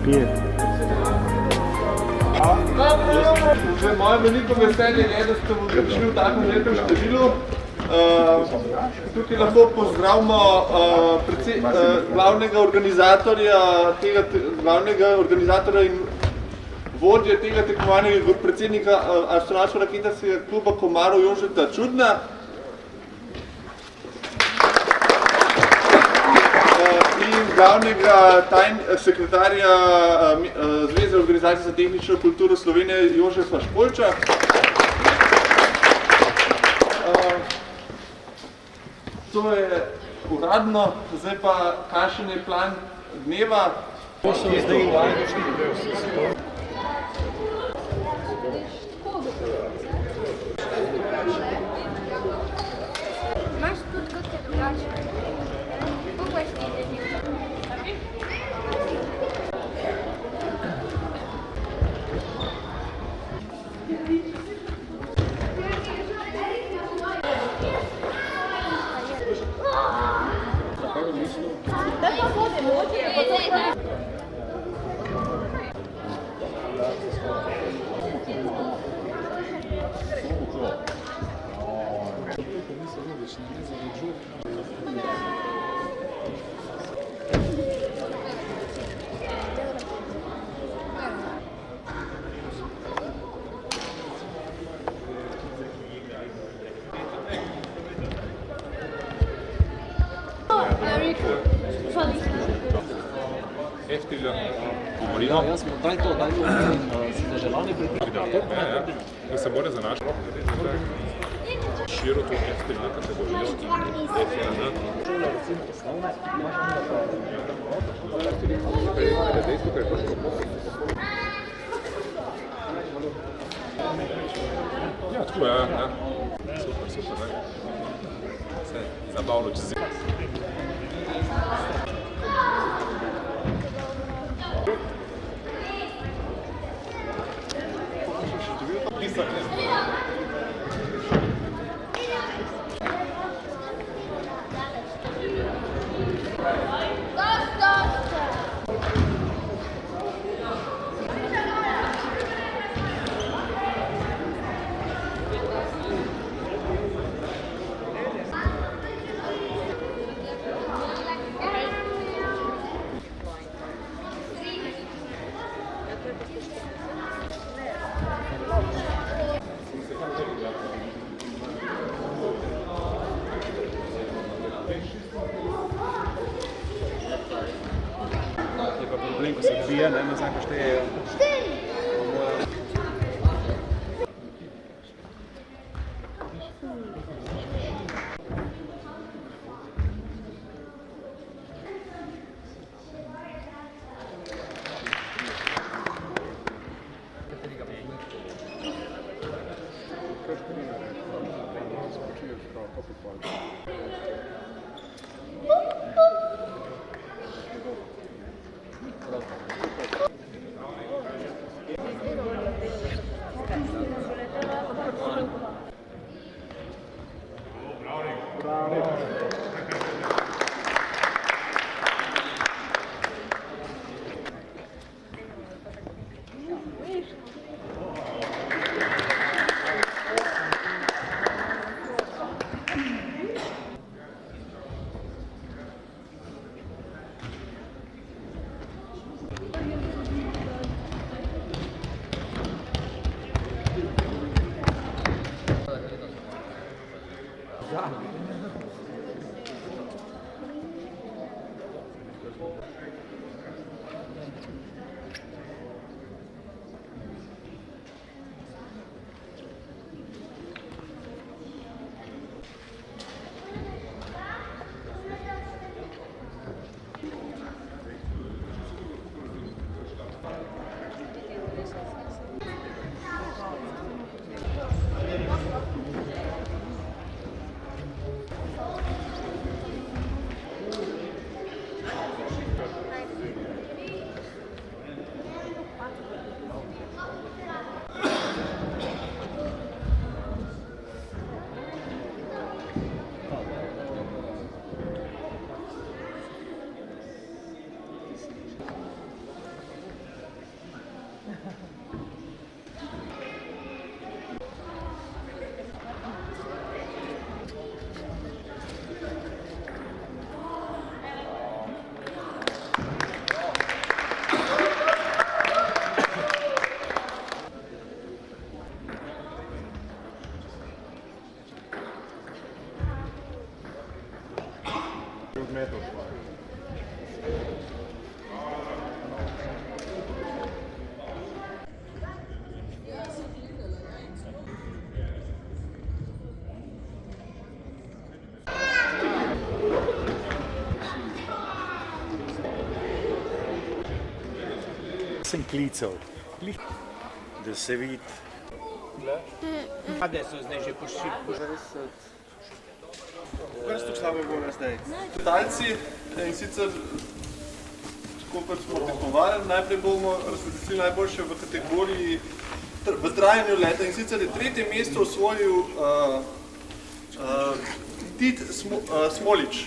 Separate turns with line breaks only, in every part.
pije.
Moje veliko veselje je, da ste prišli v takem lepem številu. Tukaj lahko pozdravimo glavnega organizatorja in vodje tega tekmovanja, predsednika Astronavtsko-raketarskega kluba Komarov Jožeta Čudna. In glavnega sekretarja Zveze organizacij za tehnično kulturo Slovenije Jožefa Špolča. To je uradno, zdaj pa kakšen je plan dneva.
Imaš tudi kakšne drugače? Koliko je štiri?
Heftiga govorila.
Jaz smo, daj to, si zaželani pripričati.
Da se bore za našo široko heftiga kategorijo. Ja, tako je, ja. Super, ne. Vse zabavno čez zim.
Je pa problem, ko se odbija, ne, na vsako štejejo.
sem klical, da se vidi.
Da so zdaj že pošli.
Kaj ste slabo gore zdaj? Talci in sicer, tako kot smo tekmovali, najprej bomo razvrstili najboljše v kategoriji v trajanju leta in sicer je tretje mesto osvojil Tit Smolič.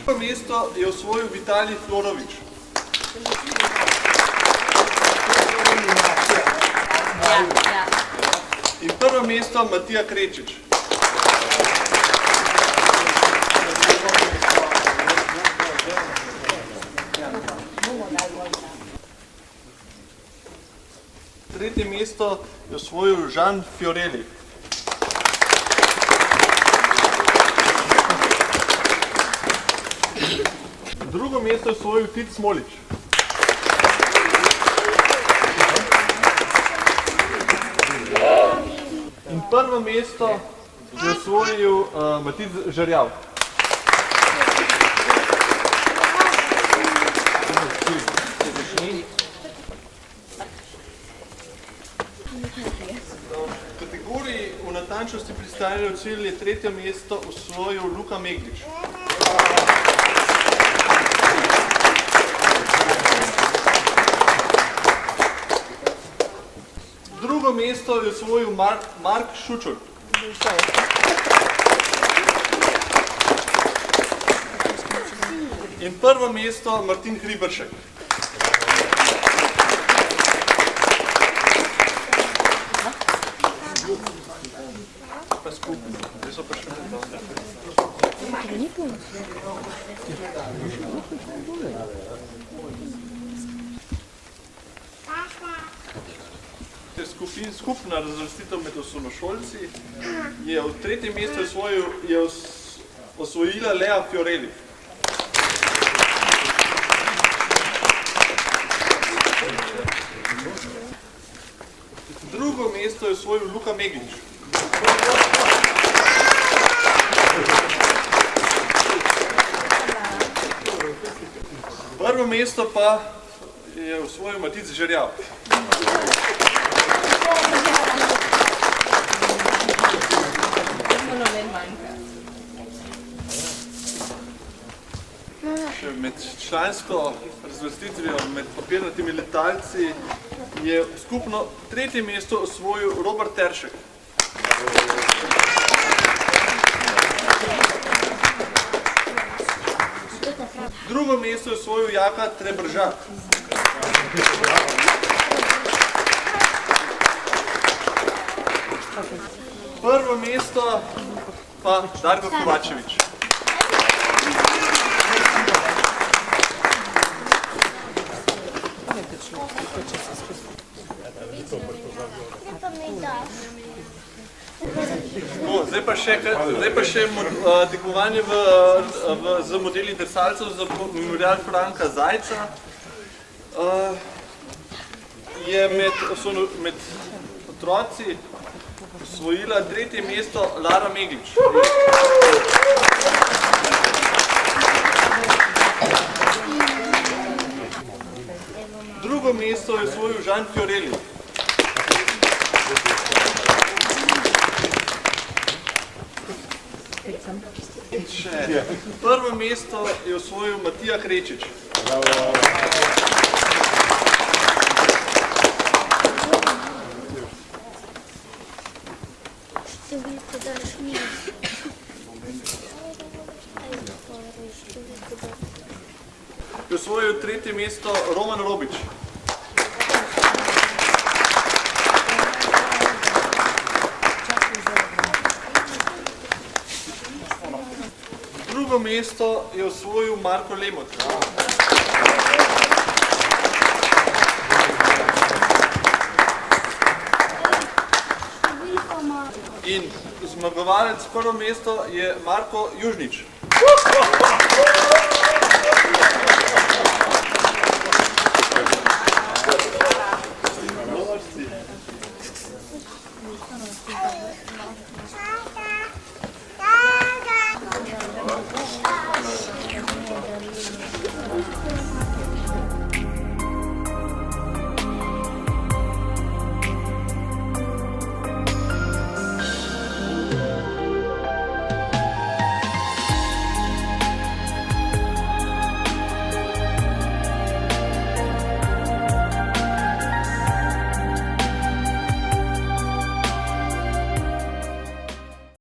Prvo mesto je osvojil Vitalij Florovič. In prvo mesto Matija Krečič. Tretje mesto je osvojil Žan Fiorelli. Drugo mesto je osvojil Tit Smolič. In prvo mesto je osvojil Matic Žerjav. V kategoriji v natančnosti pristajanja v cilj je tretje mesto osvojil Luka Meglič. Drugo mesto je osvojil Mark Šučur. In prvo mesto Martin Hriberšek. Pa skupaj, zdaj so pa še skupna razvrstitev med osnovnošolci je v tretjem mestu osvojila Lea Fiorelli. Drugo mesto je osvojil Luka Meglič. Prvo mesto pa je osvojil Matic Žerjav. Še med člansko razvrstitvijo med papirnatimi letalci je skupno tretje mesto osvojil Robert Teršek. Drugo mesto je osvojil Jaka Trebržak. Prvo mesto pa Darko Kovačevič. Zdaj pa še tekmovanje z modeli drsalcev za memorial Franka Zajca. Je med otroci osvojila tretje mesto Lara Meglič. Drugo mesto je osvojil Žan Fiorelli. Prvo mesto je osvojil Matija Krečič. Je osvojil tretje mesto Roman Robič. Drugo mesto je osvojil Marko Lemot. In zmagovalec prvo mesto je Marko Južnič.